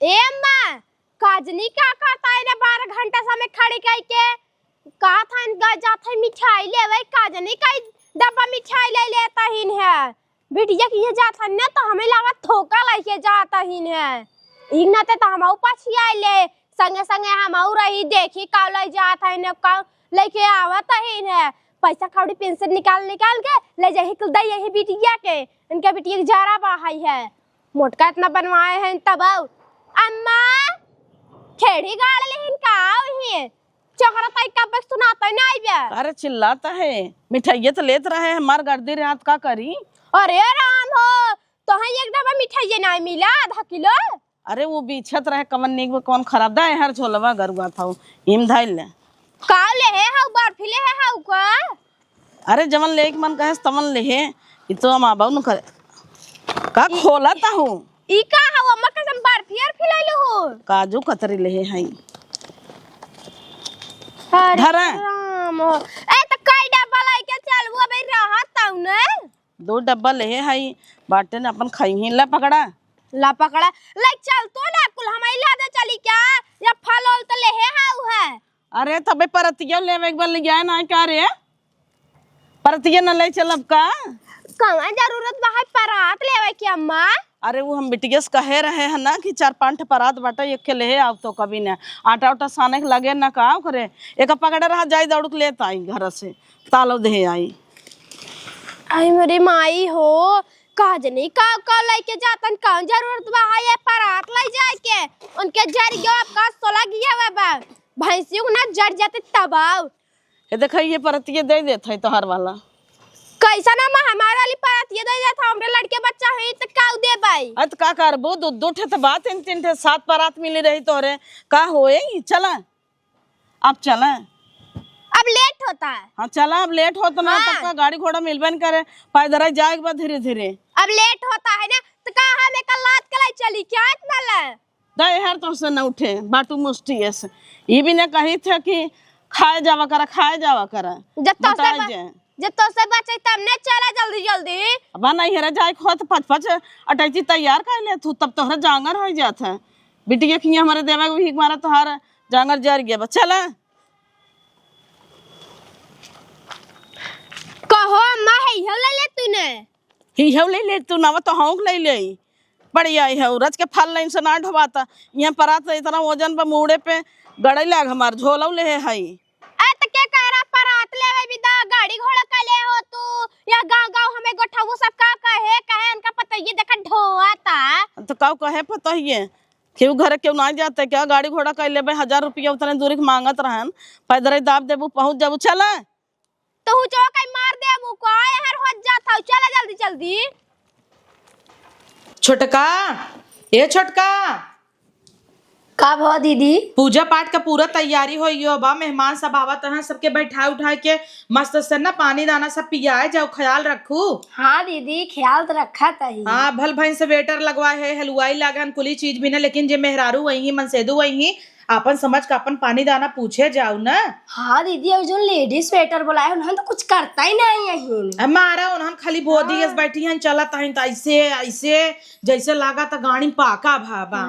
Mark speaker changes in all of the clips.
Speaker 1: ए अम्मा काजनी का कहता है ना 12 घंटा समय खड़ी कई के का था गा जात है मिठाई लेवे काजनी का डब्बा मिठाई ले लेता हिन है बिटिया की ये जात है ना तो हमें लगा थोका लेके जाता हिन है इगनाते तो हम पाछी आइले संगे संगे हम रही देखी का ले जात है ना का लेके आवत हिन है पैसा कौड़ी पेंशन निकाल के ले जाही कुल दई यही बिटिया के इनके बिटिया के जारा बाहाई है मोटका इतना बनवाए हैं तब अम्मा खेड़ी गाड़ लेहिन का ही चोकरा तई कब सुनाता नहीं बे
Speaker 2: अरे चिल्लाता है मिठाई तो लेत रहे हैं हमार गर्दी रात का करी।
Speaker 1: अरे राम हो तो है एक डब्बा मिठाई नहीं मिला आधा किलो।
Speaker 2: अरे वो बीछत रहे कवन निक कौन खराब दा हर झोलवा गरुआ था हिम धाइल ले
Speaker 1: का ले है हाउ बर्फी ले है हाउ का
Speaker 2: अरे जवन ले एक मन कहे तमन ले है ई तो हम आबाऊ न करे का खोलता हूं
Speaker 1: ई का हाउ अम्मा कसम बर्फी और खिलाइलो हो
Speaker 2: काजू कतरी ले है
Speaker 1: धरा राम हो ए त कई डब्बा लेके चलबू अबे रहत ताऊ ने
Speaker 2: 2 डब्बा ले है बाटे ने अपन खाई ही ला पकड़ा
Speaker 1: ले चल तो ना कुल हमारी लादे चली क्या या फल ओल तो ले है हाउ है।
Speaker 2: अरे तबे परतिया लेवे एक बार ले जाए ना का रे परतिया न ले चलब का
Speaker 1: कहां जरूरत बा है परात लेवे की अम्मा।
Speaker 2: अरे वो हम बिटियस कहे रहे हैं ना कि 4-5 परात बाटा एक के ले अब तो कभी ना आटा उटा साने के लगे ना का करे एक पकड़े रहा जाई दौड़ के लेता आई घर से तालो दे आई
Speaker 1: आई मेरी माई हो काजनी का लेके जातन कौन जरूरत बा है ये परात ले जाए के उनके जर गयो आपका सोला गया बाबा भैंसियों ना जर जाते तबाव
Speaker 2: ये देखा ये परतिया दे देत है तोहर वाला
Speaker 1: कैसा ना हमारा वाली परात ये दे देता हमरे लड़के बच्चा है त काऊ दे भाई
Speaker 2: अत का करबो दो ठे त बात 3 ठे 7 परात मिली रही तोरे का होए चला अब चला
Speaker 1: अब लेट होता है।
Speaker 2: हाँ चला अब लेट होता ना तब का गाड़ी घोड़ा मिलबे न करे पैदल जाए के बाद धीरे धीरे
Speaker 1: अब लेट होता है ना तो का हमें कल रात के लिए चली क्या इतना ले
Speaker 2: दे हर तो से न उठे बाटू मुष्टि ऐसे ये भी न कही थे कि खाए जावा करा जब तो से बचे तब ने चला जल्दी
Speaker 1: अब
Speaker 2: नहीं हेरा जाए खो तो 5-5 अटैची तैयार कर ले तू तब तोहरा जांगर हो जात है बिटिया की हमारे देवा भी मारा तोहरा जांगर जर गया बस चला
Speaker 1: कहो अम्मा है हो ले तूने
Speaker 2: ही हो ले तू ना तो हौक ले बढ़िया है रज के फल लाइन से ना ढोवाता यहाँ पर आता इतना वजन पे मुड़े पे गड़े लाग हमार झोलौ ले है
Speaker 1: त के करा परात लेवे बिदा गाड़ी घोड़ा का ले हो तू या गांव हमें गोठाऊ सब का कहे उनका पता ये देखा ढोआता
Speaker 2: तो काऊ कहे पता ही है क्यों घर क्यों ना जाते क्या गाड़ी घोड़ा कर लेबे 1000 रुपया उतने दूरी के मांगत रहन पैदल दाब देबू पहुंच जाबू चला
Speaker 1: तो हु जो कई मार देबू को हर हो जाता चला जल्दी
Speaker 3: छोटका ए छोटका
Speaker 4: का भो दीदी
Speaker 3: पूजा पाठ का पूरा तैयारी हो बा मेहमान सब आवत हैं सबके बैठा उठा के मस्त से ना पानी दाना सब पियाए जाओ ख्याल रखू।
Speaker 4: हाँ दीदी ख्याल तो रखा था ही।
Speaker 3: हाँ भल भाई से वेटर लगवाए है हलवाई लागन कुली चीज भी ना लेकिन जे मेहरारू वही मनसेदू वही अपन समझ का अपन पानी दाना पूछे जाओ ना।
Speaker 4: हाँ दीदी और जो लेडीज वेटर बुलाए उन्होंने तो कुछ करता ही नहीं यही
Speaker 3: हमारा उन्होंने खाली बोधी हाँ। बैठी हैं चला ऐसे ऐसे जैसे लागा था गाड़ी पाका भाबा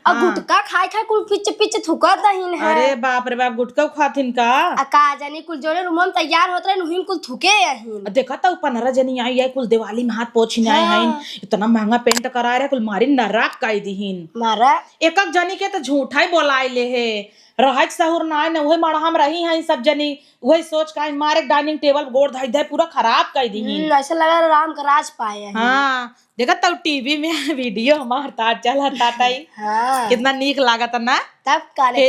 Speaker 4: और गुटका खाए कुल पीछे थुका दहीन है।
Speaker 3: अरे बाप रे बाप गुटका खातिन का
Speaker 4: का जानी कुल जोड़े रूम में तैयार होत रहे नुहिन कुल थुके यही
Speaker 3: देखा था 15 जनी आई है कुल दिवाली में हाथ पोछने आए हैं इतना महंगा पेंट करा रहे कुल मारी नराक काई दीहिन
Speaker 4: मारा
Speaker 3: एक जनी के तो झूठा ही बोलाए ले है रहज सहूर ना है ना वही मारा हम रही हैं सब जनी वही सोच का मारे डाइनिंग टेबल गोड़ धाई दे पूरा खराब कर दी
Speaker 4: ऐसा लगा राम का राज पाए हैं।
Speaker 3: हाँ देखा तब टीवी में वीडियो हमार तार चला ताई
Speaker 4: हाँ।
Speaker 3: कितना नीक लागत ना
Speaker 4: तब काले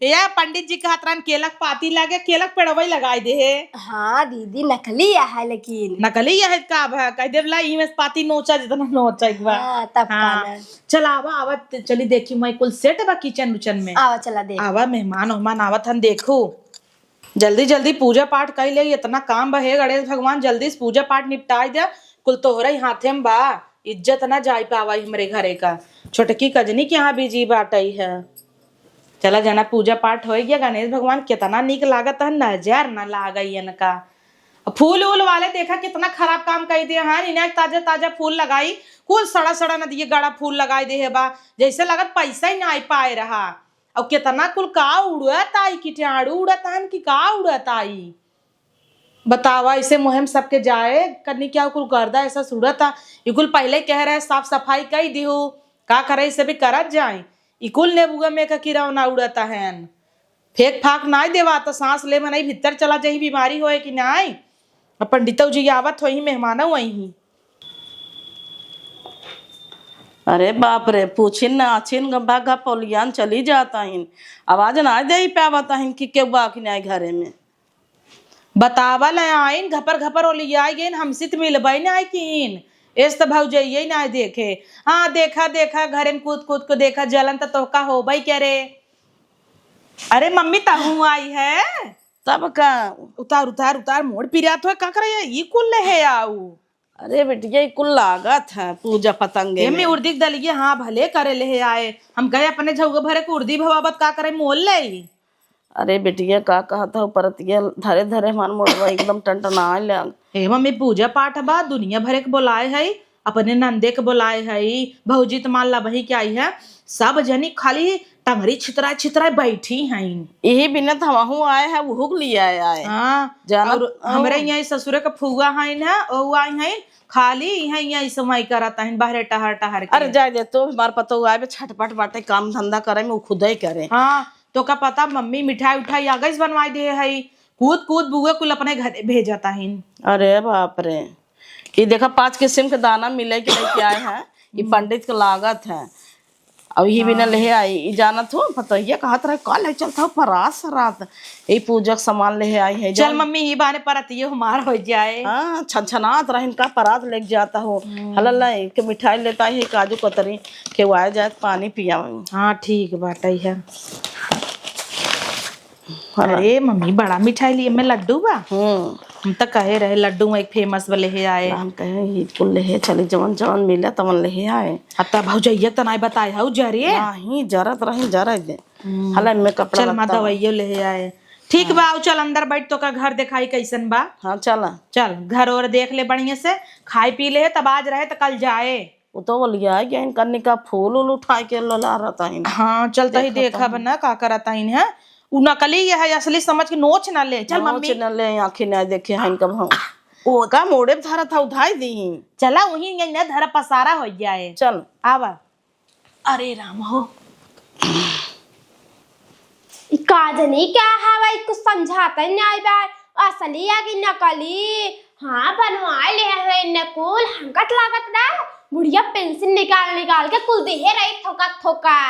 Speaker 3: या पंडित जी का हाथ केलक पाती लागे केलक पेड़वई लगाई दे है।
Speaker 4: हाँ दीदी नकली है लेकिन
Speaker 3: नकली है का कह दे लाई में पाती नोचा जितना नोचा एक बार
Speaker 4: हाँ, तब
Speaker 3: हाँ। चला आवा चली देखी मैं कुल सेट बा किचन उचन में
Speaker 4: आवा चला दे
Speaker 3: आवा मेहमान आवत हन देखू जल्दी पूजा पाठ कर ले इतना काम बहे गणेश भगवान जल्दी से पूजा पाठ निपटाई दे कुल तोहरा ही हाथे में बा इज्जत ना जाई पावा हमरे घरे का छोटकी कजनी के यहाँ बीजी बाटई है चला जाना पूजा पाठ हो गया गणेश भगवान कितना निक लागत है नजर न लागई इनका फूल वूल वाले देखा कितना खराब काम कर दिया। हाँ इन्हें ताजा ताजा फूल लगाई, कुल सड़ा सड़ा न दिए गड़ा फूल लगाई दे है बा, जैसे लगत पैसा ही ना पाए रहा। और कितना कुल का उड़त आई, कीटाणु उड़त हन कि का उड़त आई बतावा। इसे मुहिम सबके जाए करनी क्या कुल गर्दा ऐसा सुड़त था। इकुल पहले कह रहे साफ सफाई कई दिहो, का करे इसे भी करत जाए। इकुल ने बुआ में का कीड़ा ना उड़ता है, फेंक फाक ना देवा तो सांस ले मनाई भीतर चला जाही, बीमारी होए कि ना। पंडित जी आवत हो मेहमान वही।
Speaker 2: अरे बाप रे, पूछिन ना आछिन गब्बा गा पौलियान चली जाता हिन, आवाज ना दे पावता हिन कि के बाकी ना घरे में
Speaker 3: बतावल आइन घपर घपर ओली आई गेन हमसे तो मिलबई ना किन एस तो भौजइये ना देखे। हाँ देखा देखा घरे में कूद कूद को देखा जलन तो तोहका हो भाई क्या रे। अरे मम्मी तहू आई है
Speaker 2: तब का
Speaker 3: उतार उतार उतार मोड़ पिरात हो का करे ये कुल है आऊ।
Speaker 2: अरे बेटिया कुल लागत है पूजा पतंगे
Speaker 3: एमे उर्दी दलिए। हाँ भले करे ले आए, हम गए अपने झउगा भरे को उर्दी भवाबत का करे मोल ले।
Speaker 2: अरे बेटिया का कहता हूँ परतिया धरे धरे हमार मोड़वा एकदम टनटना लग।
Speaker 3: हे मम्मी पूजा पाठ बा, दुनिया भरे के बुलाए है, अपने नंदे के बुलाए है, भौजी तो मान ला वही क्या आई है, सब जनी खाली टंगरी छितरा छितरा बैठी हैं।
Speaker 2: यही बिना हमहू आए हैं वो लिया आए।
Speaker 3: हाँ
Speaker 2: जाना
Speaker 3: और हमारे यहाँ ससुर का फुआ है ना ओ आई है, खाली यहाँ यहाँ समय करता है बाहर टहर टहर के।
Speaker 2: अरे जाए दे तो हमार पतो आए छटपट बाटे काम धंधा करे में वो खुद ही करे।
Speaker 3: हाँ तो का पता मम्मी मिठाई उठाई आगे से बनवाई दे है, कूद कूद बुआ कुल अपने घर भेजता है।
Speaker 2: अरे बाप रे, ये देखा 5 किस्म के दाना मिले कि नहीं क्या है, ये पंडित का लागत है। अब यही बिना ले आई जानत हो पता ये कहत रहे कल है चलता हो परास रात यही पूजक सामान ले आई है।
Speaker 3: चल मम्मी ही बाने परत ये हमार हो जाए।
Speaker 2: हाँ छनछनात रहे इनका परात लेके जाता हो हल्ला के मिठाई लेता है काजू कतरी के आए जाए पानी पिया।
Speaker 3: हाँ ठीक बात है। अरे मम्मी बड़ा मिठाई लिए में लड्डू बा। हम तो कहे रहे लड्डू में एक फेमस वाले है आए,
Speaker 2: हम कहे ये कुल ले चले जवन जवन मिले तवन ले आए।
Speaker 3: अत्ता भौजैया तो नहीं बताए हूँ जरिए
Speaker 2: नहीं जरत रही जरा दे हला में कपड़ा
Speaker 3: चल माँ दवाइयो ले आए। ठीक बा चल अंदर बैठ तो का घर दिखाई कैसन बा।
Speaker 2: हाँ चला
Speaker 3: चल घर और देख ले बढ़िया से, खाई पी ले तब आज रहे तो कल जाए।
Speaker 2: वो तो बोलिया कि कन्नी का फूल उल उठा के ला रहता है।
Speaker 3: हाँ चलता ही देखा बना का करता है, उ नकली है असली समझ के नोच ना ले। चल मम्मी
Speaker 2: न ले आँखें न देखे हैं कब हम ओ का मोड़े धारा था उठाई दी
Speaker 3: चला वही न धरा पसारा हो जाए।
Speaker 2: चल
Speaker 3: आवा। अरे राम हो
Speaker 1: काजनी क्या है भाई, कुछ समझाता ही नहीं बा, असली या कि नकली। हाँ बनवाए ले हैं नकुल हंकत लागत ना, बुढ़िया पेंसिल निकाल निकाल के कुल देहे रही थोका थोका,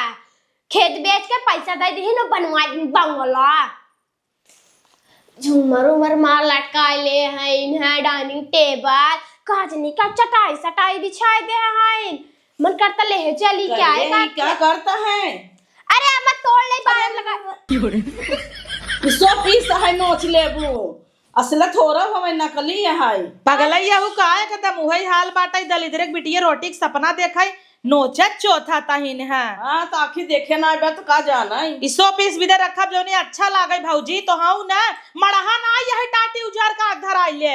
Speaker 1: खेत बेच के पैसा दे दी नो बनवा बंगला। झूमर उमर मार लटकाए ले हैं इन्हें, डाइनिंग टेबल काजनी का चटाई सटाई बिछाए दे हैं। मन करता ले चली क्या है
Speaker 2: क्या करता है।
Speaker 1: अरे अब तोड़ ले बाहर लगा
Speaker 2: 100 पीस है नोच लेबू असला थोड़ा हमें नकली है
Speaker 3: पगलैया हु काहे कदम वही हाल बाटा दलिद्र के बिटिया रोटी के सपना देखाई नोचत चौथा ताहिन है।
Speaker 2: हाँ तो आखिर देखे ना बा तो का जाना
Speaker 3: 100 पीस भी दे रखा जो नहीं अच्छा लागे भौजी तो हाँ ना मड़हा ना यही टाटी उजार का धर आई ले।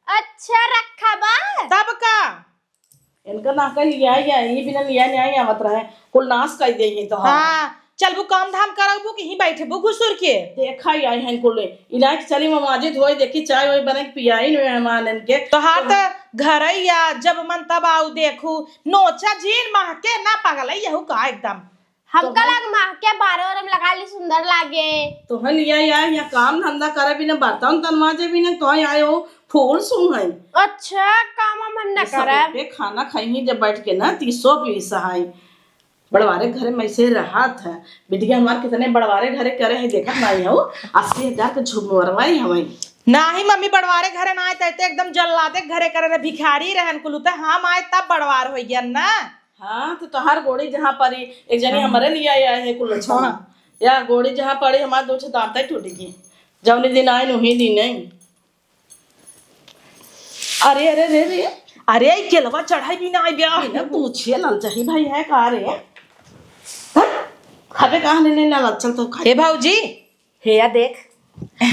Speaker 1: अच्छा रखा बा
Speaker 3: तब का
Speaker 2: इनका ना कर लिया ये बिना लिया नहीं आवत रहे कुल नाश कर देंगे तो।
Speaker 3: हाँ चल वो काम धाम करबू कि ही बैठे बु घुसुर के
Speaker 2: देखा ही आई हैं कुल इलाज चली ममाजिद होई देखी चाय वही बने के पियाई मेहमान इनके
Speaker 3: तो हाथ घर या जब मन तब आऊ देखू नोचा झीन माह के ना पागल यहू का एकदम
Speaker 1: हमका लग माह के 12 और लगा ली सुंदर लागे
Speaker 2: तो हल लिया या काम धंधा करे बिना बर्तन तनवाजे बिना तो आए हो फूल सुन है।
Speaker 1: अच्छा काम हम न करे
Speaker 2: खाना खाई जब बैठ के ना 300 पीस है बड़वारे घरे में से रहा था बिटिया हमारे कितने बड़वारे घरे करे है देखा नहीं हो 80,000 के झुमरवाई हमारी
Speaker 3: ना ही मम्मी बड़वारे घरे ना आए तो एकदम जल्लादे घरे करे भिखारी रहन कुल हम आए तब बड़वार हो गया ना।
Speaker 2: हाँ तो तोहार गोड़ी जहाँ पड़ी एक जनी हमारे लिए आया है कुल या गोड़ी जहाँ पड़ी हमारे 2 दांत टूटेगी जब दिन आए नहीं दिन नहीं। अरे अरे रे रे
Speaker 3: अरे केलवा चढ़ाई भी ना ब्याह
Speaker 2: ना पूछिए लाल चाहिए भाई है कहा रे खाबे कहाँ लेने लाल चल तो
Speaker 3: हे भाऊजी हे या देख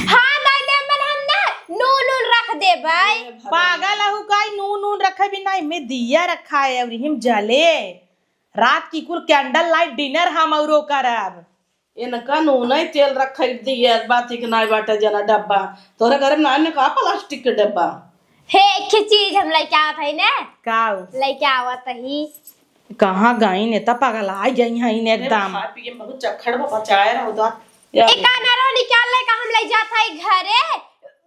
Speaker 1: हाँ दे दे मन हम ना नून नून रख दे भाई।
Speaker 3: पागल हूँ काई नून नून रखे भी नहीं में दिया रखा है और हिम जले रात की कुल कैंडल लाइट डिनर हम औरो करब।
Speaker 2: इनका नून ही तेल रख दिया बाती के नाई बाटे जना डब्बा तोरे घर में ना ने का प्लास्टिक के डब्बा
Speaker 1: हे एक चीज हम लेके आवत है ने
Speaker 3: काऊ
Speaker 1: लेके आवत ही।
Speaker 3: कहाँ गई ने तब पागल आ गई है ने एकदम।
Speaker 2: खा पी के बहुत चखड़ बचाए रहो दा
Speaker 1: एका नरो निकाल ले का हम ले जात है घरे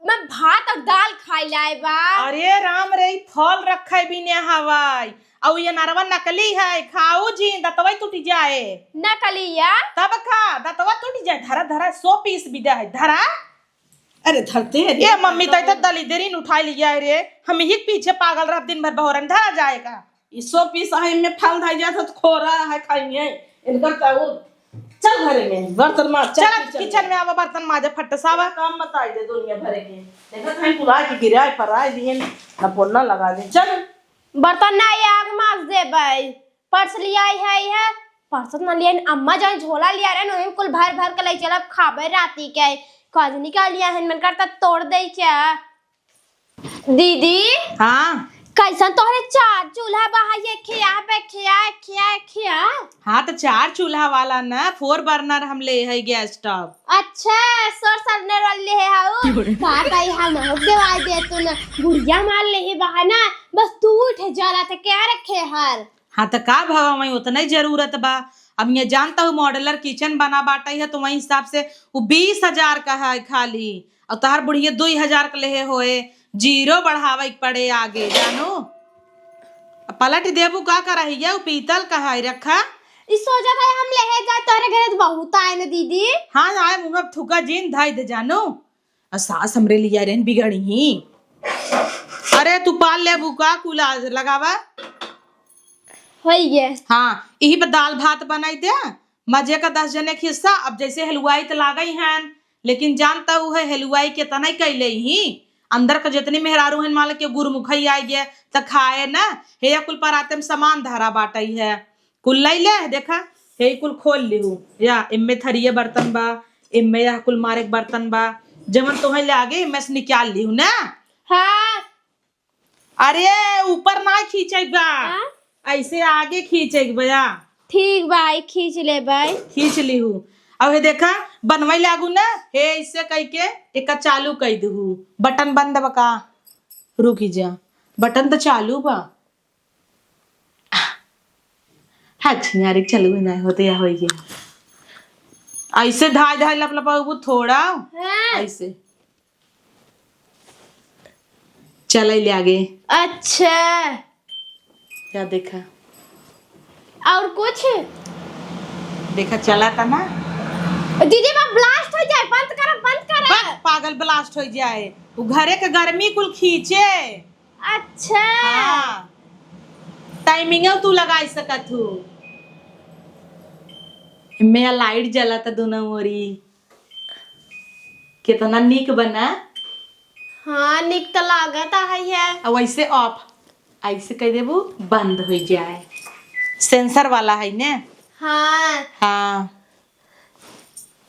Speaker 1: मैं भात और दाल खाई लाए बा।
Speaker 3: अरे राम रे फल रखे भी ने हवाई और ये नरवा नकली है खाऊ जी दतवा टूट जाए
Speaker 1: नकलिया
Speaker 3: तब खा दतवा टूट जाए धरा धरा 100 पीस बिदा है धरा।
Speaker 2: अरे धरते हैं
Speaker 3: ये मम्मी तो दली देरी उठाई लिया रे हम ही पीछे पागल रह दिन भर बहोरन धरा जाएगा।
Speaker 2: इसो पीस है में फल धाई जाता तो खोरा है खाएंगे इनका ताऊ चल घरे में बर्तन मार
Speaker 3: चल किचन में आवा बर्तन माजे फट सावा
Speaker 2: काम मत आई दे दुनिया भरे के देखा कहीं पुला की गिराए पर आई दिन ना पोलना लगा दे चल
Speaker 1: बर्तन ना आग माज दे भाई। पर्स लिया है पर्स ना लिया अम्मा जान झोला लिया रे नोई कुल भर भर के ले चलब खाबे राती के काजनी का लिया है मन करता तोड़ दे क्या दीदी।
Speaker 3: हाँ
Speaker 1: कैसन तोहरे 4 चूल्हा बहा ये खिया।
Speaker 3: हाँ तो 4 चूल्हा वाला ना 4 बर्नर हम ले है गैस स्टोव।
Speaker 1: अच्छा सर सरने वाले है हाउ का कही हम हो देवाई दे तू ना गुड़िया मार ले ही बहाना बस तू उठे जाला ते क्या रखे हर।
Speaker 3: हाँ तो का भावा मैं उतना ही जरूरत बा। अब ये जानता हूँ मॉडलर किचन बना बाटा है तो वही हिसाब से वो 20,000 का है खाली और तार बुढ़िया 2,000 का ले होए जीरो बढ़ावे पड़े आगे जानो। पलट देबू का करहिया पीतल का है रखा
Speaker 1: इस सोचा था हम ले जा तोरे घरे तो बहुत आए ना दीदी।
Speaker 3: हाँ आए मुंह थुका जीन धाई दे जानो सास हमरे लिया रेन बिगड़ी ही। अरे तू पाल ले बुका कुला लगावा
Speaker 1: होई गे।
Speaker 3: हाँ यही पे दाल भात बनाई दे मजे का 10 जने के हिस्सा। अब जैसे हलवाई तो लागई हैं लेकिन जानता हूँ है हलवाई के तना कैले ही अंदर का जितनी मेहरारू हैं मान के गुरमुखई आई गया तो खाए ना हे कुल पर आते में सामान धारा बाटई है कुल लै ले देखा हे कुल खोल लिहू या इम्मे थरिये बर्तन बा इम्मे या कुल मारे बर्तन बा जमन तुम्हें ले आगे इम्मे से निकाल लिहू ना।
Speaker 1: हाँ
Speaker 3: अरे ऊपर ना खींचे बा ऐसे आगे खींचे भैया।
Speaker 1: ठीक भाई खींच ले भाई
Speaker 3: खींच लिहू। अब हे देखा बनवाई लागू ना हे इससे कह के एक चालू कह दू बटन बंद बका रुकी जा बटन तो चालू बा। हाँ यार चालू ना होते या हो गया ऐसे धाय धाय लप लपाऊ थोड़ा ऐसे चल ले आगे।
Speaker 1: अच्छा
Speaker 3: क्या देखा
Speaker 1: और कुछ
Speaker 3: देखा चला था ना
Speaker 1: दीदी मैं ब्लास्ट हो जाए बंद कर
Speaker 3: पागल ब्लास्ट हो जाए वो घरे के गर्मी कुल खींचे।
Speaker 1: अच्छा
Speaker 3: हाँ टाइमिंग तू लगा सकत हूँ मेरा लाइट जला था दोनों मोरी कितना निक बना।
Speaker 1: हाँ निक तो लागत है
Speaker 3: और वैसे ऑफ ऐसे कह देबू बंद हो जाए सेंसर वाला है ने।
Speaker 1: हाँ
Speaker 3: हाँ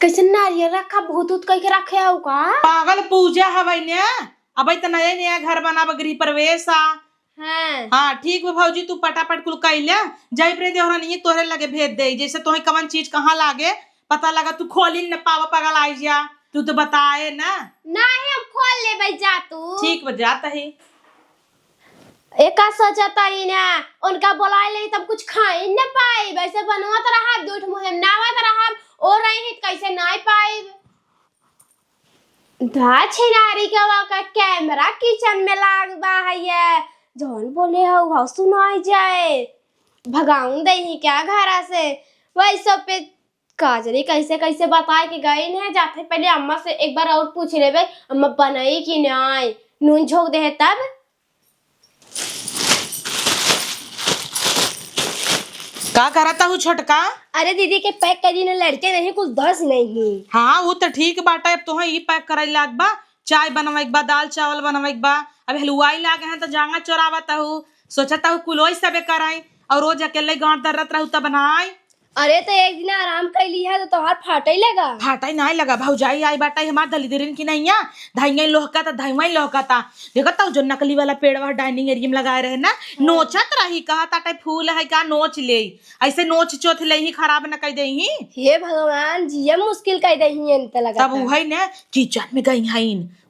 Speaker 1: कैसे नारियल रखा बहुत कह के रखे हो का
Speaker 3: पागल पूजा हवाई ने अब तो नया नया घर बनाब गृह प्रवेश आ। हाँ ठीक है भौजी तू पटापट कुल कैले जाई प्रे देहरा नहीं तोहरे लगे भेज दे जैसे तोहे कवन चीज कहाँ लागे पता लगा तू खोली न पावा पागल आई जा तू तो बताए ना
Speaker 1: नहीं हम खोल ले भाई जा तू
Speaker 3: ठीक बजाता है।
Speaker 1: एका सोचता ही ना उनका बुला ले तब कुछ खाए न पाए वैसे बनवा तो रहा दूठ मुहिम नावा तो रहा और रही कैसे ना पाए धा छिनारी का वाका कैमरा किचन में लाग बा है जौन बोले हो वो सुनाई जाए भगाऊं दे ही क्या घरा से वही सब पे काजरी कैसे कैसे बताए कि गए हैं जाते पहले अम्मा से एक बार और पूछ ले भाई अम्मा बनाई कि नहीं नून झोंक दे तब
Speaker 3: का करता हूँ छोटका।
Speaker 1: अरे दीदी के पैक कर दी लड़के नहीं कुछ 10 नहीं।
Speaker 3: हाँ वो तो ठीक बाटा अब तो ही पैक करे लाग बा चाय बनवाई बा दाल चावल बनवाई बा अब हलवाई लागे हैं तो जांगा चोरावता हूँ सोचता हूँ कुलोई सबे कराई और रोज अकेले गांव दर्रत रहू तब बनाई
Speaker 4: अरे तो एक दिन आराम कर ली है तो तोहार फाटे लगा।
Speaker 3: फाटा नहीं लगा भौजाई आई बाटा हमार दलिदरिन की नहीं धाइया लोहका था धाइवा लोहका था देखो तो जो नकली वाला पेड़ वहाँ डाइनिंग एरिया में लगाए रहे ना नोचत रही कहा ताटे फूल है का नोच ले ऐसे नोच चोथ ले ही खराब न कर दे ही
Speaker 4: हे भगवान जिया मुश्किल कर दही है लगा
Speaker 3: तब वही ने किचन में गई है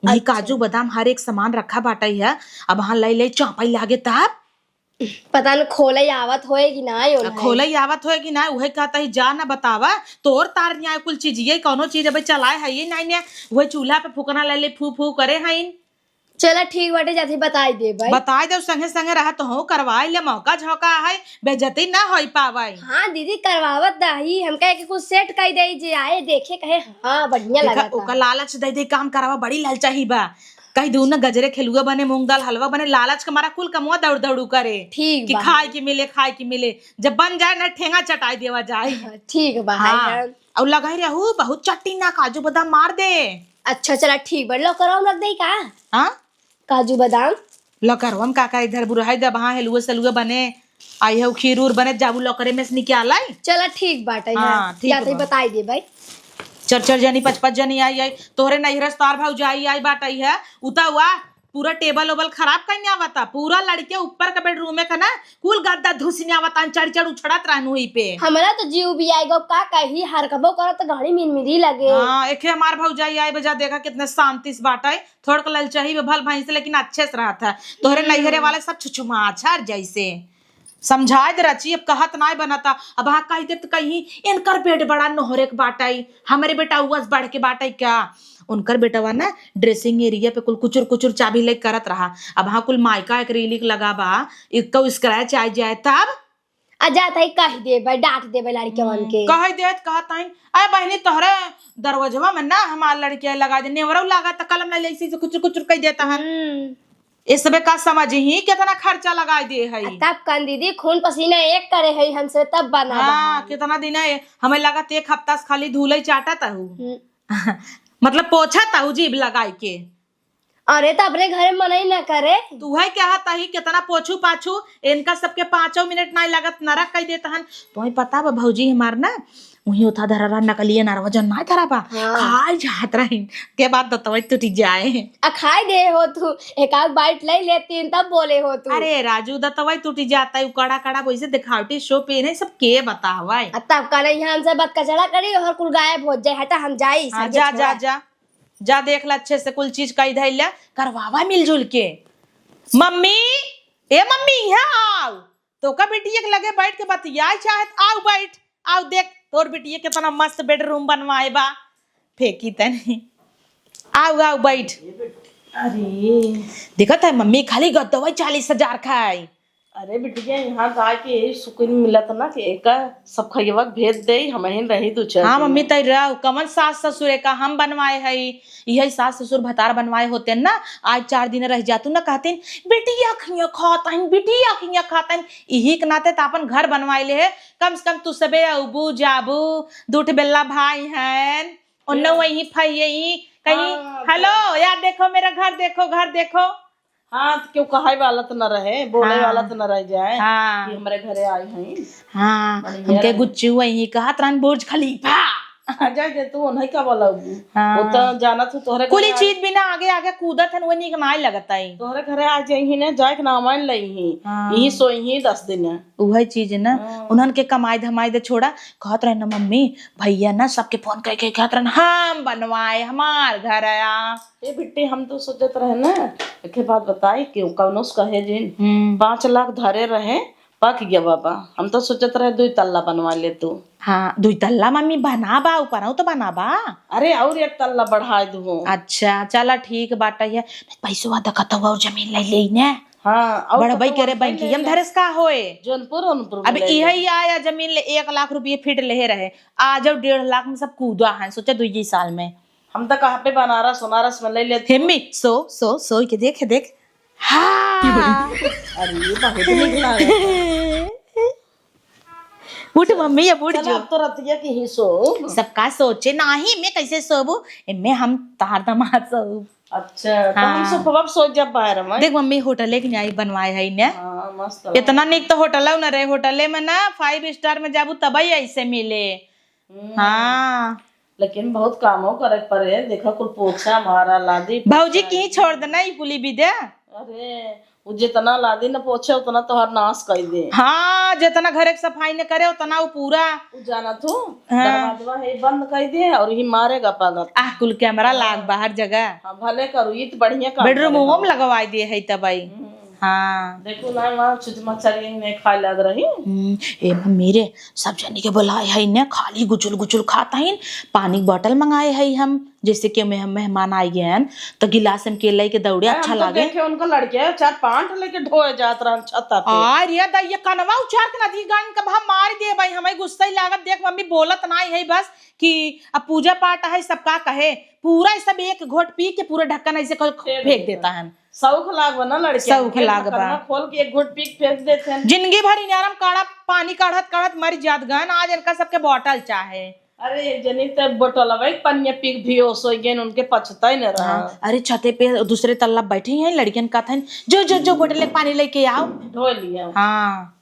Speaker 3: वही काजू बादाम हर एक सामान रखा बाटा है अब वहाँ ले चौपाई लागे तब
Speaker 4: पता न खोले आवत होए कि ना होए
Speaker 3: खोले आवत होए कि ना उहे कहता ही जा ना बतावा तोर तार न्याय कुल चीज ये कौनो चीज अब चलाए है ये नहीं ने वही चूल्हा पे फूकना ले फू फू करे है
Speaker 4: चला ठीक बाटे जाती बताई दे भाई
Speaker 3: बताए दे संगे संगे रहा तो हो करवाए ले मौका झोंका है बेजती ना हो पावे
Speaker 4: हाँ दीदी करवावत दही हम कहे कि कुछ सेट कर दे जे आए देखे कहे हाँ बढ़िया लगा
Speaker 3: ओका लालच दे दे काम करावा बड़ी लालचाही बा कहीं दू ना गजरे खिलुआ बने मूंग दाल हलवा बने लालच के मारा कुल कमुआ दौड़ दौड़ू करे
Speaker 4: ठीक
Speaker 3: कि खाए की मिले जब बन जाए ना ठेंगा चटाई देवा जाए
Speaker 4: ठीक बा
Speaker 3: हाँ। और लगाई रहू बहुत चट्टी ना काजू बादाम मार दे
Speaker 4: अच्छा चला ठीक बा लो करो रख दे का
Speaker 3: हाँ
Speaker 4: काजू बादाम
Speaker 3: लकरवा में काका इधर बुराई दे वहां हलुआ सलुआ बने आई है खीर उर बने जाबू लकरे में से निकाल आई
Speaker 4: चला ठीक बाटे
Speaker 3: हाँ, ठीक
Speaker 4: जाते
Speaker 3: बा।
Speaker 4: बताई दे भाई
Speaker 3: 4 जनी 5 जनी आई तोहरे नैहरस तार भाव जाई आई बाटाई है उता हुआ पूरा टेबल ओबल खराब करने आवता पूरा लड़के ऊपर का बेडरूम में ना कुल गद्दा धुसने आवता चढ़ उछड़त रहनु ही पे
Speaker 4: हमारा तो जीव भी आएगा का कही हर कबो करो तो गाड़ी मिनमिरी लगे
Speaker 3: हाँ एक हमार भाव जाई आई बजा देखा कितने शांति से बाटा है थोड़ा ललचाही भल भैंस लेकिन अच्छे से रहा था तोहरे नैहरे वाले सब छुछुमाछर जैसे समझाए दे रची अब कहत नाय बनता अब हाँ कही दे तो कहीं इनकर बेट बड़ा नोहरे के बाटाई हमारे बेटा हुआ बढ़ के बाटाई क्या उनकर बेटवा ना ड्रेसिंग एरिया पे कुल कुचुर चाबी ले करत रहा अब हाँ कुल माइका एक्रिलिक लगा बा एक स्क्रैच आ जाए तब
Speaker 4: आ जाता है कह दे भाई डांट दे भाई लड़के वन के
Speaker 3: कह दे कहता है अरे बहनी तोहरे दरवाजवा में ना हमार लड़किया लगा दे नेवरा लगा तो कलम नहीं ऐसे कुचुर कह देता है इस सबे का समझ ही कितना खर्चा लगा दिए है
Speaker 4: तब कन दीदी खून पसीना एक करे है हमसे तब बना
Speaker 3: हाँ कितना दिन है हमें लगा 1 हफ्ता से खाली धूले चाटा ताहू मतलब पोछा ताहू जीभ लगाई के
Speaker 4: अरे तो अपने घर मना ही ना करे
Speaker 3: तू है क्या ताही कितना पोछू पाछू इनका सबके 5 मिनट नहीं लागत नरक कह देता हन तुम्हें पता बा भौजी हमार ना वही उठा धरा नकलिए नरवा जन ना धरा बा खाई जात रही के बाद दतवई टूट जाए
Speaker 4: खाई दे हो तू एक आध बाइट ले लेती तब बोले हो तू
Speaker 3: अरे राजू दतवई टूट जाता है कड़ा कड़ा वैसे दिखावटी शो पे नहीं सब के बतावा
Speaker 4: तब कल यहाँ हमसे बात कचड़ा करी और कुल गायब हो जाए हटा हम जाई
Speaker 3: जा जा जा जा देख ला अच्छे से कुल चीज का इधर ले करवावा मिलजुल के मम्मी ए मम्मी यहाँ आओ तो का बेटी लगे बैठ के बतिया चाहत आओ बैठ आओ देख तोर बेटी कितना मस्त बेडरूम बनवाए बा फेंकी तनी आओ आओ बैठ अरे देखत है मम्मी खाली गद्दवा 40,000 खाई
Speaker 2: अरे बिटिया यहाँ गाय के सुकून मिलत ना कि एक सब खइवा भेज दे हम ही रही दू चार
Speaker 3: हाँ मम्मी तय रह कमन सास ससुर का हम बनवाए है यही सास ससुर भतार बनवाए होते ना आज 4 दिन रह जातू ना कहते बेटिया खिया खातन बेटिया खिया खातन यही के नाते अपन घर बनवाए ले है कम से कम तू सबे अबू जाबू दूठ बेल्ला भाई हैं उन वही फई कहीं हेलो यार देखो मेरा घर देखो
Speaker 2: हाँ तो क्यों कहाई वाला तो न रहे बोले वाला तो न रह जाए
Speaker 3: हाँ
Speaker 2: कि हमारे घरे आई हैं
Speaker 3: हाँ हमके गुच्चू वही कहा त्रान बुर्ज खलीफा
Speaker 2: जा जे तू नहीं का बोला
Speaker 3: हाँ।
Speaker 2: वो तो जाना तू तोहरे
Speaker 3: कुली चीज बिना आगे आगे कूदत है वो निक नाई लगता है
Speaker 2: तोहरे घरे आ जाई ने जाए के नामान लई ही यही सोई ही 10 दिन
Speaker 3: वही चीज ना उन्हन के कमाई धमाई दे छोड़ा कहत रहे ना मम्मी भैया ना सबके फोन करके कहत रहे हम बनवाए हमार घर आया
Speaker 2: ए बिट्टी हम तो सोचत रहे ना एक बात बताई क्यों कौनो से कहे जिन 5 लाख धरे रहे पक गया बाबा हम तो सोचत रहे 2 तल्ला बनवा ले तू
Speaker 3: हाँ 2 तल्ला मम्मी बनाबा ऊपर तो बनाबा
Speaker 2: अरे और 1 तल्ला बढ़ा दू
Speaker 3: अच्छा चला ठीक बाटा है पैसवा देखत हुआ और जमीन ले ले ने
Speaker 2: हाँ
Speaker 3: बड़ा भाई करे बैंकिया में धरेस का होए
Speaker 2: जौनपुर
Speaker 3: अब यही आया जमीन ले 1 लाख रुपये फिट ले रहे आज 1.5 लाख में सब कूदा है सोचा 2 साल में
Speaker 2: हम तो कहाँ पे बनारस वनारस में ले लेते
Speaker 3: हेमी सो के देख हाँ
Speaker 2: अरे ये बहुत निकला
Speaker 3: उठ मम्मी अब उठ जो
Speaker 2: तो रतिया की ही सो
Speaker 3: सबका सोचे नाही मैं कैसे सोबू इनमें हम तार दमाद सोब
Speaker 2: अच्छा तो हम सब अब सोच जब बाहर में।
Speaker 3: देख मम्मी होटले की न्याय बनवाए है ने,
Speaker 2: हाँ मस्त
Speaker 3: इतना निक तो होटल न रहे, होटले में ना 5 स्टार में जाबू तभी ऐसे मिले। हाँ
Speaker 2: लेकिन बहुत कामों करे पड़े, देखो कुल पोछा मारा लादी।
Speaker 3: भौजी की छोड़ देना ई कुली विद्या।
Speaker 2: अरे वो जितना लादी न पोछे उतना तो हर नाश कर दे।
Speaker 3: हाँ जितना घर की सफाई न करे उतना वो पूरा
Speaker 2: जाना तू दरवाजा है बंद कर दे और ही मारेगा पागल।
Speaker 3: कुल कैमरा लाग बाहर जगह।
Speaker 2: हाँ भले करू ये तो बढ़िया काम।
Speaker 3: बेडरूम में लगवाई दिए है तबाई। हाँ
Speaker 2: देखो ना वहाँ चुच मच्छर ने खाए लग रही।
Speaker 3: ए मम्मी रे सब जनी के बुलाए है ने, खाली गुचुल गुचुल खाता है। पानी की बोतल मंगाए है हम, जैसे कि मेहमान आई गए हैं तो गिलास में केले के दौड़े अच्छा लागे।
Speaker 2: देखे उनका लड़के 4-5 लेके ढोए जात रहा छत पे।
Speaker 3: और ये दैया कनवा उचार के नदी गान कब हम मार दिए भाई, हमें गुस्सा ही लागत। देख मम्मी बोलत नहीं है बस कि अब पूजा पाठ है सबका कहे, पूरा सब एक घोट पी के पूरा ढक्कन ऐसे फेंक देता है।
Speaker 2: सौख लाग बना लड़के,
Speaker 3: सौख लाग बा
Speaker 2: खोल के एक घुट पी फेंक देते हैं।
Speaker 3: जिंदगी भर इनारम काढ़ा पानी काढ़त काढ़त मर जात गन, आज इनका सबके बोतल चाहे।
Speaker 2: अरे एक जनी तो बोतल भाई पन्ने पी बेहोश हो गए, उनके पछता ही नहीं रहा।
Speaker 3: अरे छते पे दूसरे तल्ला बैठी हैं लड़कियन का था, जो जो जो बोतल पानी लेके आओ,
Speaker 2: धो लिया।
Speaker 3: हाँ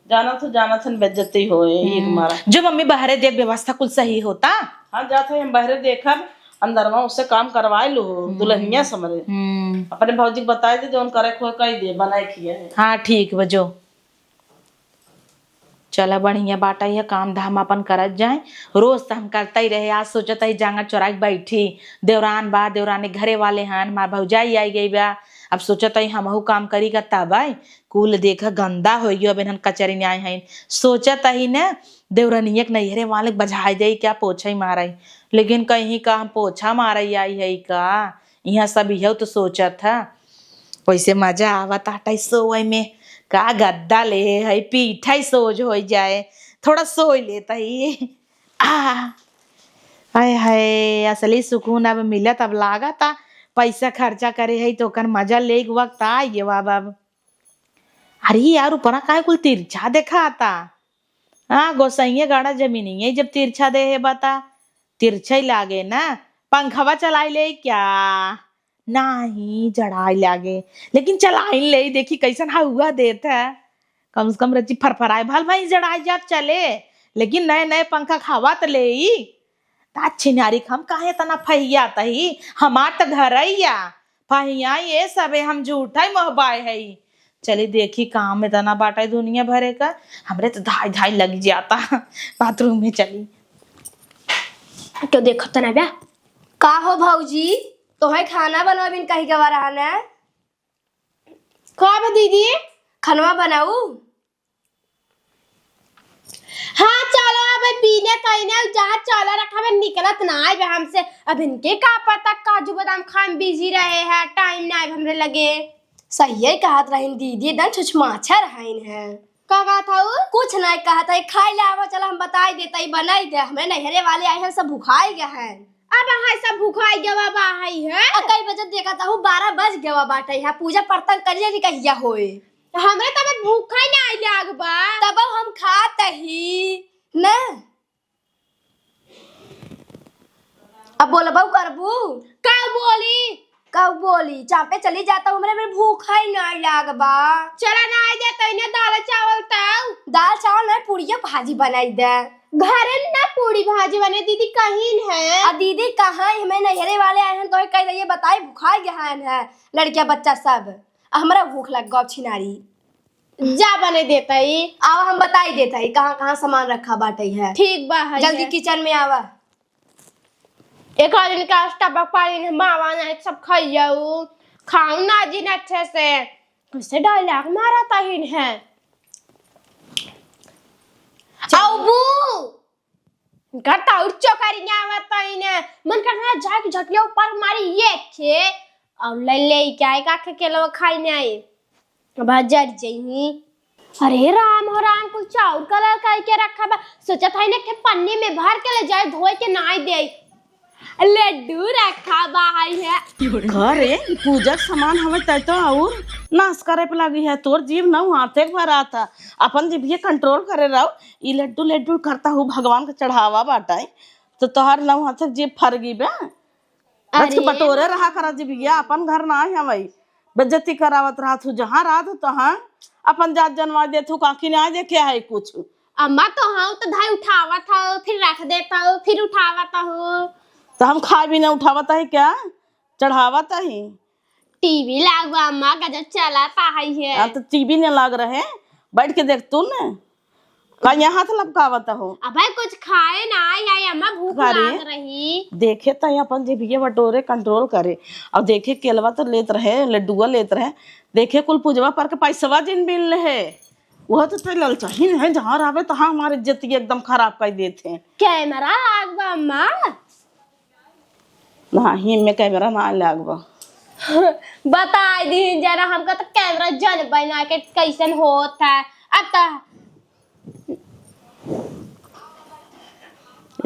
Speaker 2: जाना था बेइज्जती हो एक मारा।
Speaker 3: जो मम्मी बाहर देख व्यवस्था कुल सही होता।
Speaker 2: हाँ जाते हम बाहर देखा अंदर वहाँ उससे काम करवाए लो दुल्हनिया समरे। अपने भौजी को बताए दे जो उन करे खोए कही दे बनाए किए है।
Speaker 3: हाँ ठीक बजो चला बढ़िया बाटा ये काम धाम अपन करत जाए। रोज तो हम करता ही रहे, आज सोचता ही जांगा चौराक बैठी, देवरान बा देवरानी घरे वाले हैं, मार भौजाई आई गई बा, अब सोचता ही हमहू काम करी का तब आई कुल देखा गंदा हो गयो। अब इन्हन कचरी न्याय है सोचता ही न देवरानिया के नैहरे वाले बजाई दे क्या पोछा ही मारा, लेकिन कहीं का हम पोछा मारा आई है का यहाँ सब यह तो सोचा था। वैसे मजा आवत आटा सोए में का गद्दा ले है पीठा ही सोज हो जाए, थोड़ा सोई लेता ही हाय हाय असली सुकून अब मिलत। अब लागा था पैसा खर्चा करे है तो कर मजा ले वक्त आ ये बाबा। अरे यार ऊपर का कुल तिरछा देखा आता। हाँ गोसाइया गाड़ा जमीनी है जब तिरछा दे है बता, तिरछा ही लागे ना। पंखवा चलाई ले क्या नहीं जड़ाई लागे, लेकिन चलाई ले देखी कैसन हुआ देता है, कम से कम रची फरफराए भल भाई जड़ाई जात चले, लेकिन नए नए पंखा खावा तो ले अच्छी नारी हम काहे तना फहिया तही हमार तो घर फहिया ये सब हम झूठा ही महबाए है। चली देखी काम में तना बाटा दुनिया भरे का, हमरे तो धाई धाई लग जाता बाथरूम में। चली
Speaker 4: क्यों देखो तो ना ब्या का हो भौजी, तुम्हें खाना बनवा बिन कहीं गवा रहा ना
Speaker 1: कब दीदी
Speaker 4: खनवा बनाऊ।
Speaker 1: हाँ चलो अब पीने कहने जहाँ चला रखा है निकलत ना है हमसे। अब इनके का पता काजू बादाम खान बिजी रहे हैं, टाइम ना है हमरे लगे।
Speaker 4: सही है कहत रही दीदी एकदम छुछमाछा रहीन है।
Speaker 1: का बात था
Speaker 4: कुछ नहीं कहा था खाई ले आवा, चला हम बताई देता ही बनाई दे। हमें नहरे वाले आए हैं सब भूखाई गए हैं।
Speaker 1: अब हाय सब भूखाई गवा बाई है।
Speaker 4: कई बजे देखा था 12 बज गवा बाटे है, पूजा पर्तन करिए नहीं कहिया होए।
Speaker 1: हमरे तब भूखा ही नहीं लाग बा
Speaker 4: तब हम खात ही न। अब बोलबू करबू कब बोली चापे चली जाता हूँ, मेरे भूखा ही नहीं लागबा।
Speaker 1: चला ना आ दे तने दाल चावल ताऊ।
Speaker 4: दाल चावल नहीं पूड़िया भाजी बनाई दे।
Speaker 1: घरे ना पूरी भाजी बने दीदी कहीं है।
Speaker 4: आ दीदी कहाँ हमें नहरे वाले आए हैं तो कह रही बताई भूखा गए हैं लड़किया बच्चा सब। हमारा भूख लग गौ छिनारी
Speaker 1: जा बने देता ही।
Speaker 4: आवा हम बताई देता ही कहाँ कहाँ सामान रखा बाटे है।
Speaker 1: ठीक बा है
Speaker 4: जल्दी किचन में आवा।
Speaker 1: एक आदमी का टबक पानी मावा ना सब खाइयो खाऊं ना जी ना अच्छे से कैसे डायलॉग मारा ताहिन है। आबू करता उठ चौकारी ना आवताइन मन करना जाए कि झटले ऊपर मारी ये खे और ले क्या का के लो खाई नहीं बाजार जई। अरे राम हो राम कुल चाउर कलर करके रखा बा, सोचा था इन्हें के पन्नी में भर के ले जाए धोए के ना दे। लड्डू रखा बाहर है
Speaker 2: घरे पूजा सामान हमें तय तो और नाश करे पे लगी है। तोर जीव न हाथे भर आता अपन जीव ये कंट्रोल करे रहो। ये लड्डू लड्डू करता हूँ भगवान का चढ़ावा बाटाई तो तोहर न हाथे जीव फर गई बे। रच के बटोरे रहा करा जी भैया, अपन घर ना है वही बेज्जती करावत रहा तू, जहाँ रहा तू तहाँ अपन जात जनवा दे तू, काकी ना देखे है कुछ।
Speaker 1: अम्मा तो हाँ तो धाई उठावा था फिर रख देता हूँ फिर उठावाता हूँ।
Speaker 2: तो हम खा भी ना उठावता है क्या, चढ़ावता ही।
Speaker 1: टीवी लागवा अम्मा गजब चलाता है।
Speaker 2: तो टीवी नहीं लाग रहे, बैठ के देख तू न का यहाँ तो लपकावता हो।
Speaker 1: अब कुछ खाए ना या अम्मा भूख लाग रही।
Speaker 2: देखे तो अपन जी भैया बटोरे कंट्रोल करे, अब देखे केलवा तो लेत रहे, लड्डुआ लेत रहे, देखे कुल पूजवा पर के पैसवा जिन बिल है वह तो ललचाहीन है, जहाँ रहे तहाँ हमारी इज्जत एकदम खराब कर देते हैं।
Speaker 1: कैमरा लागवा अम्मा?
Speaker 2: नहीं मैं कैमरा ना लागवा।
Speaker 1: बता दी जरा हमका तो कैमरा जन बना के कैसन होता है। अब तो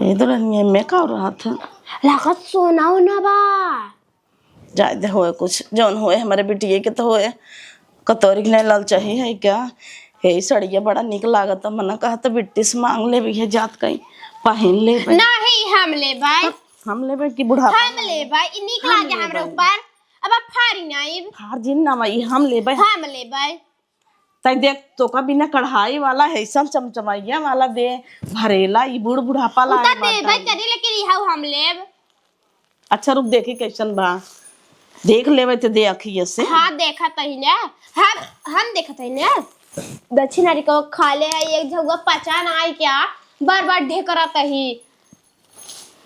Speaker 2: इधर मैं का रहा था
Speaker 1: लागत सोना ना बा
Speaker 2: जायदे होए कुछ जौन होए हमारे बिटिया के तो होए, कतौरी नहीं लाल चाहिए है क्या। हे सड़िया बड़ा निक लागत, मना कहा तो बिट्टी से मांग ले भी है, जात कहीं पहन ले भाई।
Speaker 1: नहीं हम ले भाई,
Speaker 2: हम ले भाई की बुढ़ा
Speaker 1: हम ले भाई निक लागे हमरे ऊपर। अब फारी नहीं
Speaker 2: फार जिन ना भाई हम ले भाई,
Speaker 1: हम ले भाई।
Speaker 2: तई देख तो का बिना कढ़ाई वाला है सब चमचमाइया वाला दे भरेला ई बूढ़ बुढ़ापा ला
Speaker 1: उता दे भाई करी लेके रिहाउ हम लेब।
Speaker 2: अच्छा रुक देखी कैसन बा, देख लेवे तो दे अखिया से।
Speaker 1: हाँ देखा तही ने हम देखा तही ने दक्षिणारी को खा ले है एक जगह पचा ना आई क्या बार बार ढेकरा तही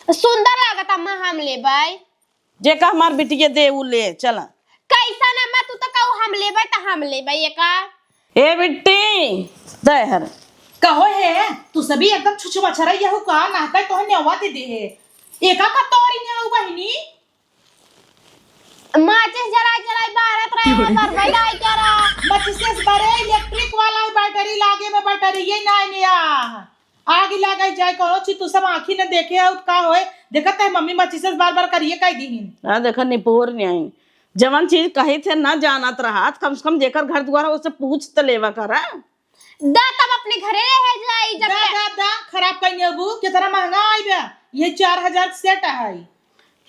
Speaker 1: सुंदर लागत अम्मा हम ले भाई।
Speaker 2: जे का हमार बिटिया दे उ ले चला।
Speaker 1: कैसा ना मैं तू तो कहू हम ले भाई तो हम ले भाई का।
Speaker 2: ए बिट्टी दहर
Speaker 3: कहो है तू सभी एकदम छुछु मछरा यहू का ना का तो नेवा दे दे है एका का तोरी ने बहिनी
Speaker 1: माचिस जरा जरा भारत रहे पर बनाई करा
Speaker 3: माचिस बड़े इलेक्ट्रिक वाला बैटरी लागे में बैटरी ये ना निया आग लगा जाए कहो छी तू सब आंखी ने देखे और का होए देखत है मम्मी माचिस बार बार करिए कह दीहिन।
Speaker 2: हां देखा निपोर नहीं आई, जवन चीज कही थे ना जानत रहा कम से कम जेकर घर द्वारा उससे पूछ तो लेवा करा।
Speaker 1: दा तब अपने घरे रह जाई जब
Speaker 3: दा खराब कइने अबू कितना महंगा आई बे, ये 4000 सेट है।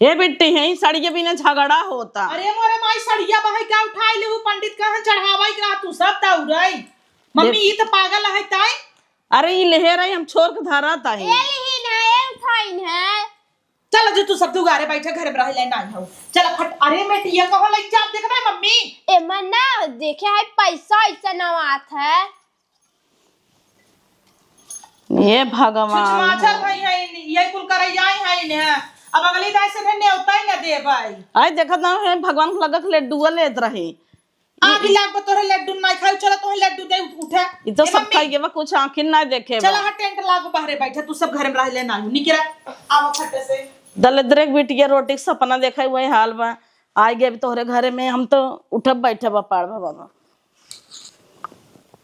Speaker 2: हे बिट्टी है साड़ी के बिना झगड़ा होता।
Speaker 3: अरे मोरे माई सड़िया बहाई का उठाई ले पंडित कहां चढ़ावाई करा तू सब ताउरई मम्मी ये तो पागल है ताई।
Speaker 2: अरे ये लेहे रही हम छोड़ के धारा ताही
Speaker 1: एलिहिन है उठाइन है।
Speaker 3: चल जो तू सब तू गारे बैठे घर में रह ले ना हो चल फट। अरे मैं टिया कहो लग जा देख रहा है मम्मी
Speaker 1: ए मन्ना देखे है पैसा ऐसा नवात है
Speaker 2: ये भगवान
Speaker 3: समाचार भाई है ये कुल कर आई है ने अब अगली दाई से ने होता ही ना दे भाई।
Speaker 2: आई देखत ना है भगवान को लगा के लड्डू लेत रहे
Speaker 3: आग लाग पर तोरे लड्डू ना खाई चला तो लड्डू दे उठा
Speaker 2: ये तो सब खाई के कुछ आंखिन ना देखे
Speaker 3: चला हा टेंट लागो बाहर बैठा तू सब घर में रह ले ना निकरा आवा फटे से
Speaker 2: दलिद्र एक बिटिया रोटी के सपना देखा वही हाल बा। आ गए तोहरे घरे में हम तो उठब बैठब पाड़ बाबा।